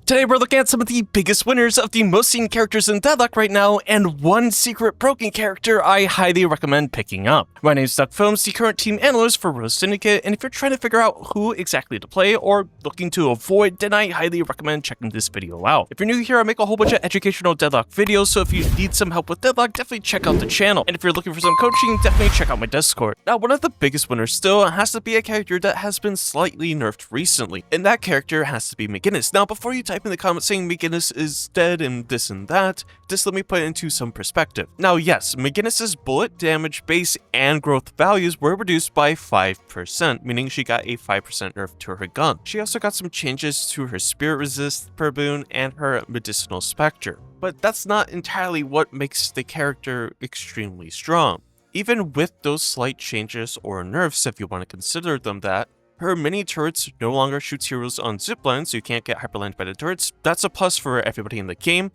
Today we're looking at some of the biggest winners of the most seen characters in Deadlock right now, and one secret broken character I highly recommend picking up. My name is Duck Films, the current team analyst for Rose Syndicate, and if you're trying to figure out who exactly to play or looking to avoid, then I highly recommend checking this video out. If you're new here, I make a whole bunch of educational Deadlock videos, so if you need some help with Deadlock, definitely check out the channel. And if you're looking for some coaching, definitely check out my Discord. Now, one of the biggest winners still has to be a character that has been slightly nerfed recently, and that character has to be McGinnis. Now, before you type in the comments saying McGinnis is dead and this and that, just let me put it into some perspective. Now, yes, McGinnis's bullet damage, base, and growth values were reduced by 5%, meaning she got a 5% nerf to her gun. She also got some changes to her spirit resist per boon and her medicinal spectre. But that's not entirely what makes the character extremely strong. Even with those slight changes or nerfs, if you want to consider them that, her mini turrets no longer shoots heroes on ziplines, so you can't get hyperlined by the turrets. That's a plus for everybody in the game.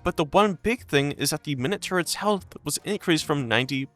But the one big thing is that the minute turret's health was increased from 90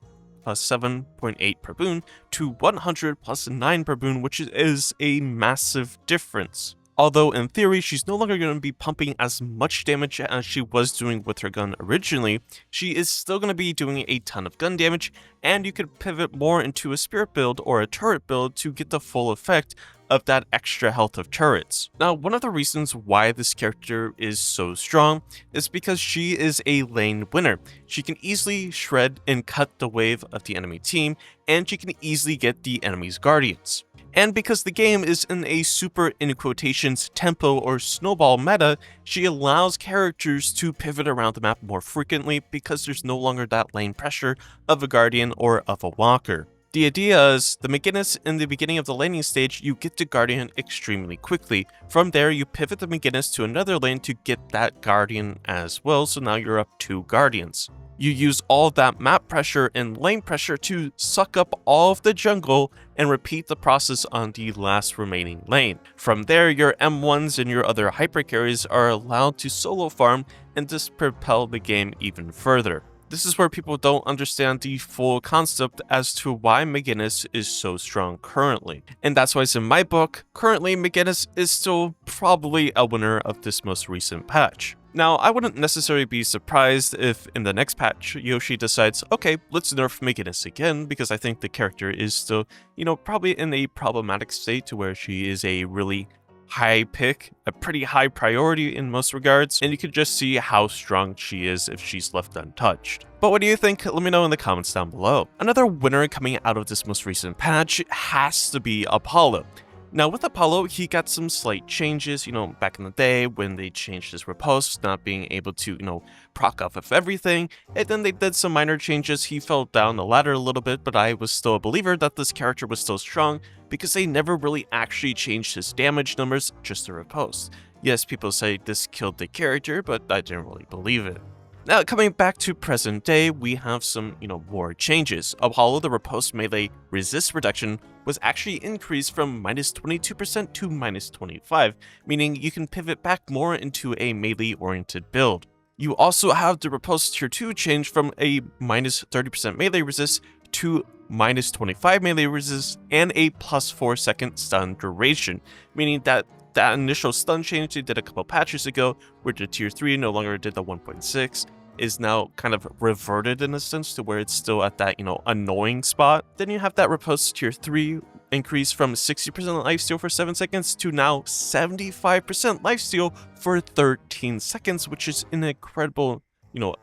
plus 7.8 per boon to 100 plus 9 per boon, which is a massive difference. Although in theory, she's no longer going to be pumping as much damage as she was doing with her gun originally, she is still going to be doing a ton of gun damage, and you could pivot more into a spirit build or a turret build to get the full effect of that extra health of turrets. Now, one of the reasons why this character is so strong is because she is a lane winner. She can easily shred and cut the wave of the enemy team, and she can easily get the enemy's guardians. And because the game is in a super, in quotations, tempo or snowball meta, she allows characters to pivot around the map more frequently because there's no longer that lane pressure of a guardian or of a walker. The idea is, the McGinnis in the beginning of the laning stage, you get the guardian extremely quickly. From there, you pivot the McGinnis to another lane to get that guardian as well, so now you're up 2 guardians. You use all of that map pressure and lane pressure to suck up all of the jungle and repeat the process on the last remaining lane. From there, your M1s and your other hyper carries are allowed to solo farm and just propel the game even further. This is where people don't understand the full concept as to why McGinnis is so strong currently. And that's why it's in my book, currently McGinnis is still probably a winner of this most recent patch. Now, I wouldn't necessarily be surprised if in the next patch, Yoshi decides, okay, let's nerf McGinnis again, because I think the character is still, probably in a problematic state to where she is a really high pick, a pretty high priority in most regards, and you can just see how strong she is if she's left untouched. But what do you think? Let me know in the comments down below. Another winner coming out of this most recent patch has to be Apollo. Now with Apollo, he got some slight changes, back in the day when they changed his riposte, not being able to, proc off of everything, and then they did some minor changes. He fell down the ladder a little bit, but I was still a believer that this character was still strong because they never really actually changed his damage numbers, just the riposte. Yes, people say this killed the character, but I didn't really believe it. Now, coming back to present day, we have some, more changes. Apollo, the riposte melee resist reduction, was actually increased from -22% to -25, meaning you can pivot back more into a melee-oriented build. You also have the riposte tier 2 change from a -30% melee resist to -25 melee resist and a +4 second stun duration, meaning that initial stun change they did a couple patches ago, where the tier 3 no longer did the 1.6, is now kind of reverted in a sense to where it's still at that, annoying spot. Then you have that riposte tier 3 increase from 60% lifesteal for 7 seconds to now 75% lifesteal for 13 seconds, which is an incredible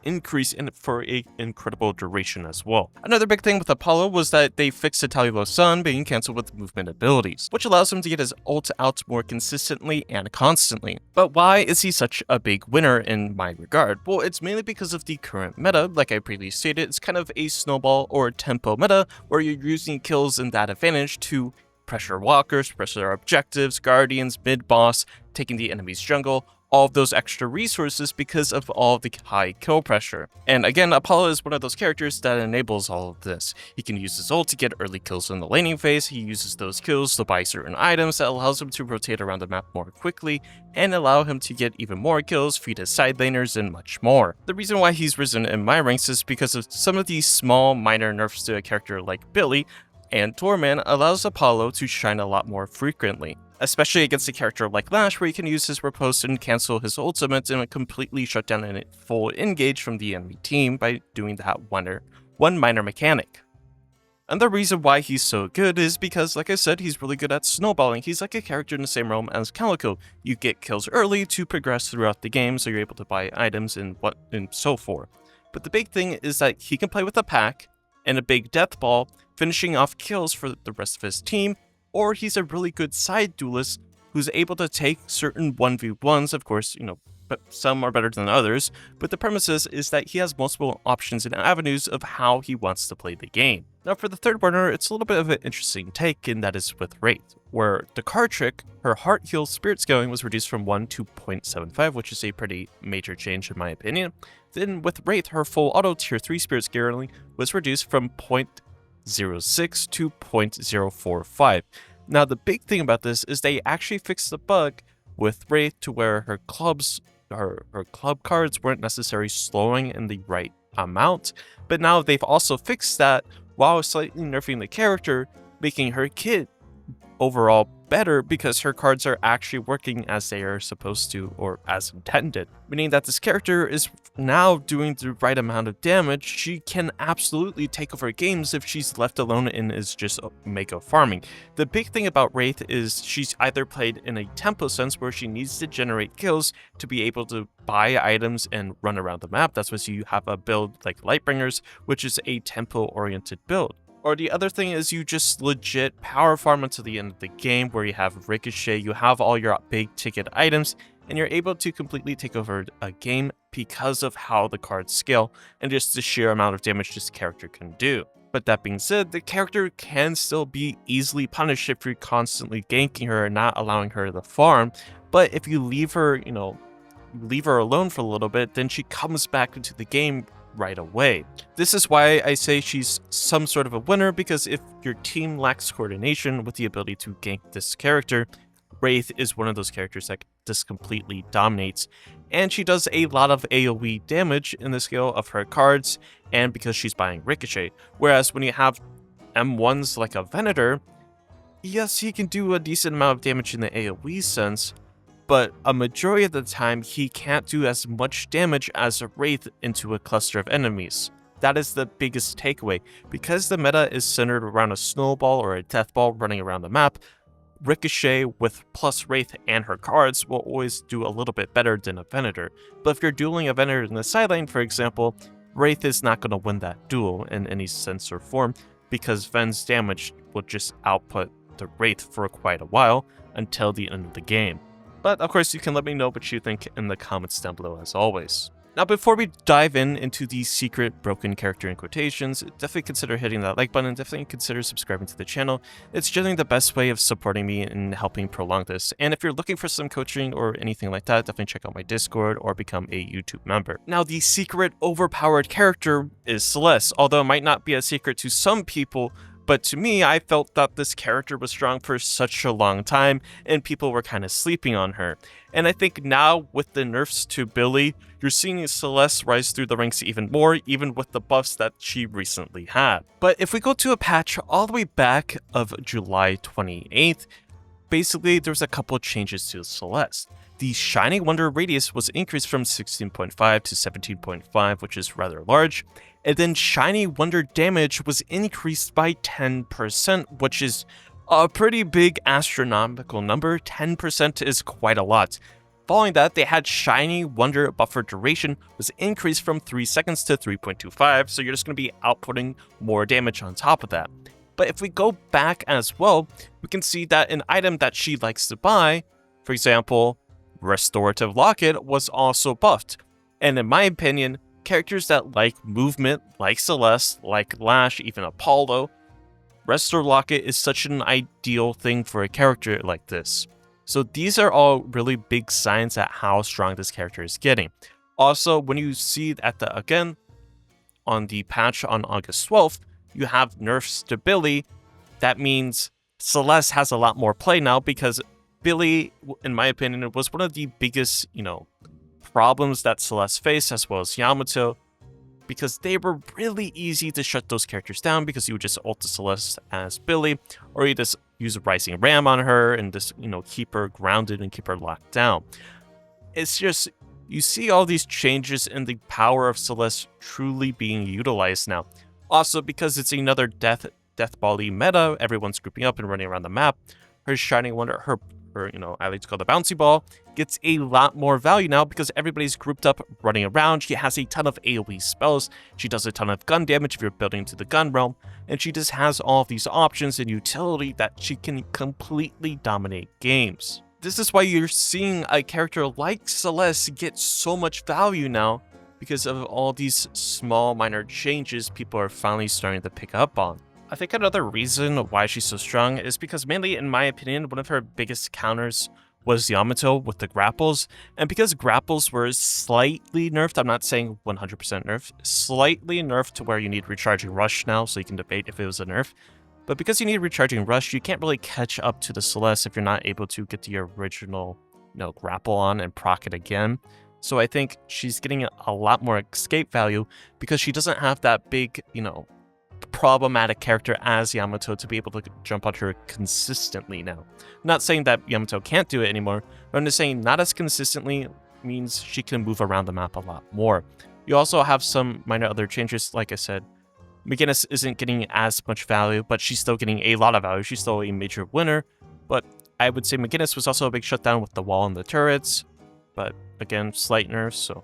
increase in for a incredible duration as well. Another big thing with Apollo was that they fixed Italilo's Sun being cancelled with movement abilities, which allows him to get his ult out more consistently and constantly. But why is he such a big winner in my regard? Well, it's mainly because of the current meta. Like I previously stated, it's kind of a snowball or tempo meta where you're using kills and that advantage to pressure walkers, pressure objectives, guardians, mid-boss, taking the enemy's jungle, all of those extra resources because of all of the high kill pressure. And again, Apollo is one of those characters that enables all of this. He can use his ult to get early kills in the laning phase, he uses those kills to buy certain items that allows him to rotate around the map more quickly, and allow him to get even more kills, feed his side laners, and much more. The reason why he's risen in my ranks is because of some of these small minor nerfs to a character like Billy, and Torman allows Apollo to shine a lot more frequently. especially against a character like Lash, where he can use his riposte and cancel his ultimate and completely shut down a full engage from the enemy team by doing that one minor mechanic. And the reason why he's so good is because, like I said, he's really good at snowballing. He's like a character in the same realm as Calico. You get kills early to progress throughout the game, so you're able to buy items and so forth. But the big thing is that he can play with a pack and a big death ball, finishing off kills for the rest of his team, or he's a really good side duelist who's able to take certain 1v1s, of course, but some are better than others, but the premise is that he has multiple options and avenues of how he wants to play the game. Now for the third burner, it's a little bit of an interesting take, and that is with Wraith, where the card trick, her heart heal spirit scaling was reduced from 1 to 0.75, which is a pretty major change in my opinion. Then with Wraith, her full auto tier 3 spirit scaling was reduced from 0.06 to 0.045. Now the big thing about this is they actually fixed the bug with Wraith to where her club cards weren't necessarily slowing in the right amount, but now they've also fixed that while slightly nerfing the character, making her kit overall better because her cards are actually working as they are supposed to, or as intended, meaning that this character is now doing the right amount of damage. She can absolutely take over games if she's left alone and is just mega farming. The big thing about Wraith is she's either played in a tempo sense where she needs to generate kills to be able to buy items and run around the map. That's why you have a build like Lightbringers, which is a tempo oriented build. Or the other thing is you just legit power farm until the end of the game, where you have Ricochet, you have all your big ticket items, and you're able to completely take over a game because of how the cards scale and just the sheer amount of damage this character can do. But that being said, the character can still be easily punished if you're constantly ganking her and not allowing her to farm. But if you leave her, leave her alone for a little bit, then she comes back into the game right away. This is why I say she's some sort of a winner, because if your team lacks coordination with the ability to gank this character, Wraith is one of those characters that just completely dominates, and she does a lot of AoE damage in the scale of her cards, and because she's buying Ricochet. Whereas when you have M1s like a Venator, yes, he can do a decent amount of damage in the AoE sense, but a majority of the time he can't do as much damage as a Wraith into a cluster of enemies. That is the biggest takeaway. Because the meta is centered around a snowball or a death ball running around the map, Ricochet with plus Wraith and her cards will always do a little bit better than a Venator. But if you're dueling a Venator in the sideline, for example, Wraith is not going to win that duel in any sense or form, because Ven's damage will just output the Wraith for quite a while until the end of the game. But of course, you can let me know what you think in the comments down below as always. Now, before we dive into the secret broken character in quotations, definitely consider hitting that like button, definitely consider subscribing to the channel. It's generally the best way of supporting me and helping prolong this. And if you're looking for some coaching or anything like that, definitely check out my Discord or become a YouTube member. Now, the secret overpowered character is Celeste, although it might not be a secret to some people, but to me, I felt that this character was strong for such a long time, and people were kind of sleeping on her. And I think now, with the nerfs to Billy, you're seeing Celeste rise through the ranks even more, even with the buffs that she recently had. But if we go to a patch all the way back of July 28th, basically there's a couple changes to Celeste. The Shining Wonder radius was increased from 16.5 to 17.5, which is rather large. And then Shiny Wonder damage was increased by 10%, which is a pretty big astronomical number. 10% is quite a lot. Following that, they had Shiny Wonder buffer duration was increased from 3 seconds to 3.25, so you're just going to be outputting more damage on top of that. But if we go back as well, we can see that an item that she likes to buy, for example, Restorative Locket, was also buffed. And in my opinion, characters that like movement, like Celeste, like Lash, even Apollo, Restore Locket is such an ideal thing for a character like this. So these are all really big signs at how strong this character is getting. Also, when you see again, on the patch on August 12th, you have nerfs to Billy. That means Celeste has a lot more play now, because Billy, in my opinion, was one of the biggest, problems that Celeste faced, as well as Yamato, because they were really easy to shut those characters down, because you would just ult the Celeste as Billy, or you just use a Rising Ram on her and just, keep her grounded and keep her locked down. It's just, you see all these changes in the power of Celeste truly being utilized now. Also, because it's another death ball-y meta, everyone's grouping up and running around the map. Her Shining Wonder, her I like to call the bouncy ball, gets a lot more value now because everybody's grouped up running around. She has a ton of AoE spells. She does a ton of gun damage if you're building to the gun realm. And she just has all of these options and utility that she can completely dominate games. This is why you're seeing a character like Celeste get so much value now, because of all these small minor changes people are finally starting to pick up on. I think another reason why she's so strong is because, mainly in my opinion, one of her biggest counters was Yamato with the grapples. And because grapples were slightly nerfed, I'm not saying 100% nerfed, slightly nerfed to where you need recharging rush now, so you can debate if it was a nerf. But because you need recharging rush, you can't really catch up to the Celeste if you're not able to get the original, grapple on and proc it again. So I think she's getting a lot more escape value because she doesn't have that big, problematic character as Yamato to be able to jump on her consistently now. I'm not saying that Yamato can't do it anymore, but I'm just saying not as consistently means she can move around the map a lot more. You also have some minor other changes. Like I said, McGinnis isn't getting as much value, but she's still getting a lot of value. She's still a major winner, but I would say McGinnis was also a big shutdown with the wall and the turrets, but again, slight nerfs, so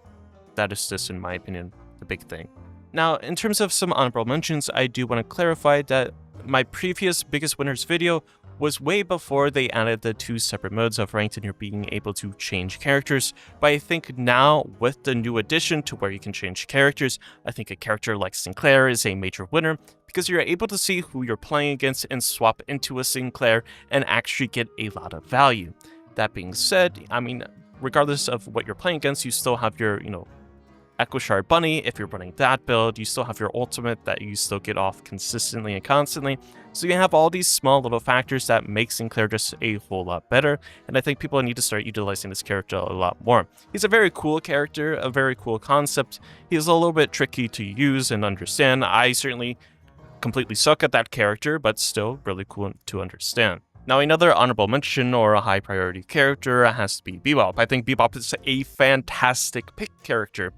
that is just, in my opinion, the big thing. Now, in terms of some honorable mentions, I do want to clarify that my previous biggest winners video was way before they added the 2 separate modes of ranked and you're being able to change characters. But I think now, with the new addition to where you can change characters, I think a character like Sinclair is a major winner because you're able to see who you're playing against and swap into a Sinclair and actually get a lot of value. That being said, I mean, regardless of what you're playing against, you still have your, Echo Shard Bunny. If you're running that build, you still have your ultimate that you still get off consistently and constantly. So you have all these small little factors that make Sinclair just a whole lot better, and I think people need to start utilizing this character a lot more. He's a very cool character, a very cool concept. He's a little bit tricky to use and understand. I certainly completely suck at that character, but still really cool to understand. Now, another honorable mention or a high priority character has to be Bebop. I think Bebop is a fantastic pick character.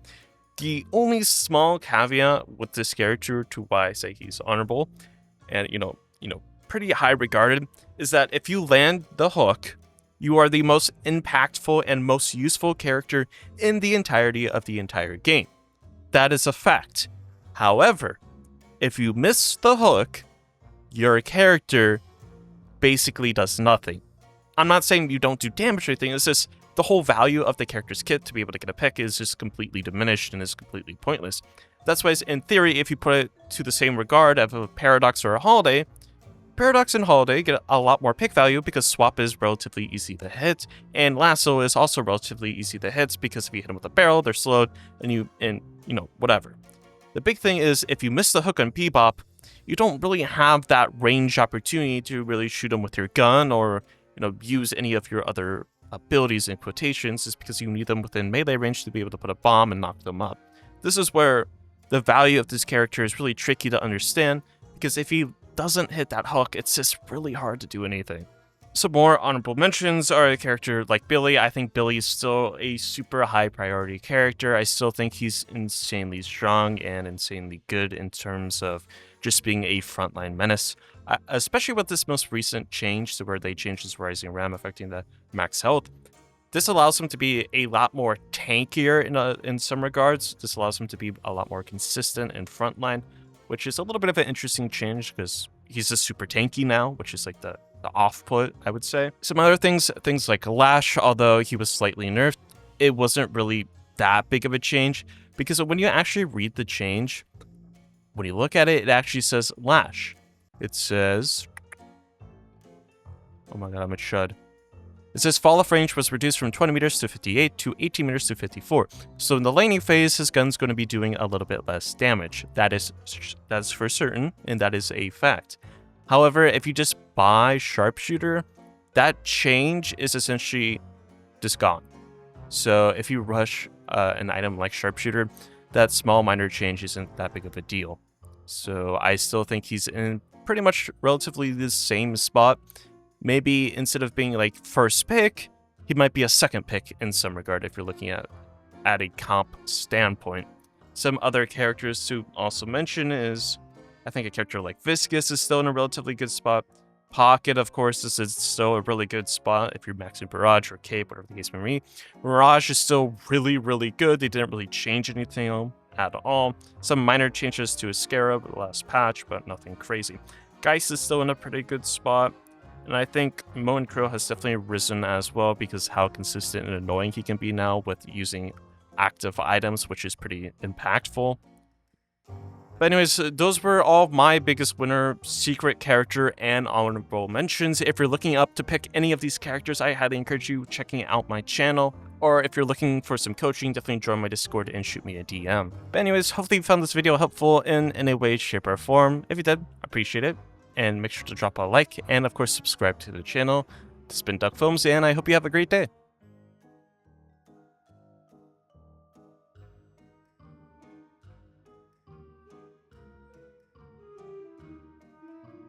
The only small caveat with this character to why I say he's honorable and, pretty high regarded is that if you land the hook, you are the most impactful and most useful character in the entirety of the entire game. That is a fact. However, if you miss the hook, your character basically does nothing. I'm not saying you don't do damage or anything, it's just the whole value of the character's kit to be able to get a pick is just completely diminished and is completely pointless. That's why, in theory, if you put it to the same regard of a Paradox or a Holiday, Paradox and Holiday get a lot more pick value because Swap is relatively easy to hit, and Lasso is also relatively easy to hit because if you hit them with a barrel, they're slowed, and whatever. The big thing is, if you miss the hook on Bebop, you don't really have that range opportunity to really shoot them with your gun or, use any of your other abilities in quotations, is because you need them within melee range to be able to put a bomb and knock them up. This is where the value of this character is really tricky to understand, because if he doesn't hit that hook, it's just really hard to do anything. Some more honorable mentions are a character like Billy. I think Billy is still a super high priority character. I still think he's insanely strong and insanely good in terms of just being a frontline menace. Especially with this most recent change to where they changed his Rising Ram affecting the max health. This allows him to be a lot more tankier in some regards. This allows him to be a lot more consistent in frontline, which is a little bit of an interesting change because he's just super tanky now, which is like the off-put, I would say. Some other things like Lash, although he was slightly nerfed, it wasn't really that big of a change because when you actually read the change, when you look at it, it actually says Lash. It says, oh my god, I'm a chud. It says fall off range was reduced from 20 meters to 58 to 18 meters to 54. So in the laning phase, his gun's going to be doing a little bit less damage. That's for certain, and that is a fact. However, if you just buy Sharpshooter, that change is essentially just gone. So if you rush an item like Sharpshooter, that small minor change isn't that big of a deal. So I still think he's pretty much relatively the same spot. Maybe instead of being like first pick, he might be a second pick in some regard if you're looking at a comp standpoint. Some other characters to also mention is, I think a character like Viscous is still in a relatively good spot. Pocket, of course, this is still a really good spot if you're maxing Barrage or Cape, whatever the case may be. Mirage is still really, really good. They didn't really change anything at all. Some minor changes to his Scarab the last patch, but nothing crazy. Geist is still in a pretty good spot. And I think Moen Krill has definitely risen as well because how consistent and annoying he can be now with using active items, which is pretty impactful. But anyways, those were all my biggest winner, secret character, and honorable mentions. If you're looking up to pick any of these characters, I highly encourage you checking out my channel. Or if you're looking for some coaching, definitely join my Discord and shoot me a DM. But anyways, hopefully you found this video helpful in any way, shape, or form. If you did, I appreciate it. And make sure to drop a like and of course subscribe to the channel. This has been Duck Films, and I hope you have a great day.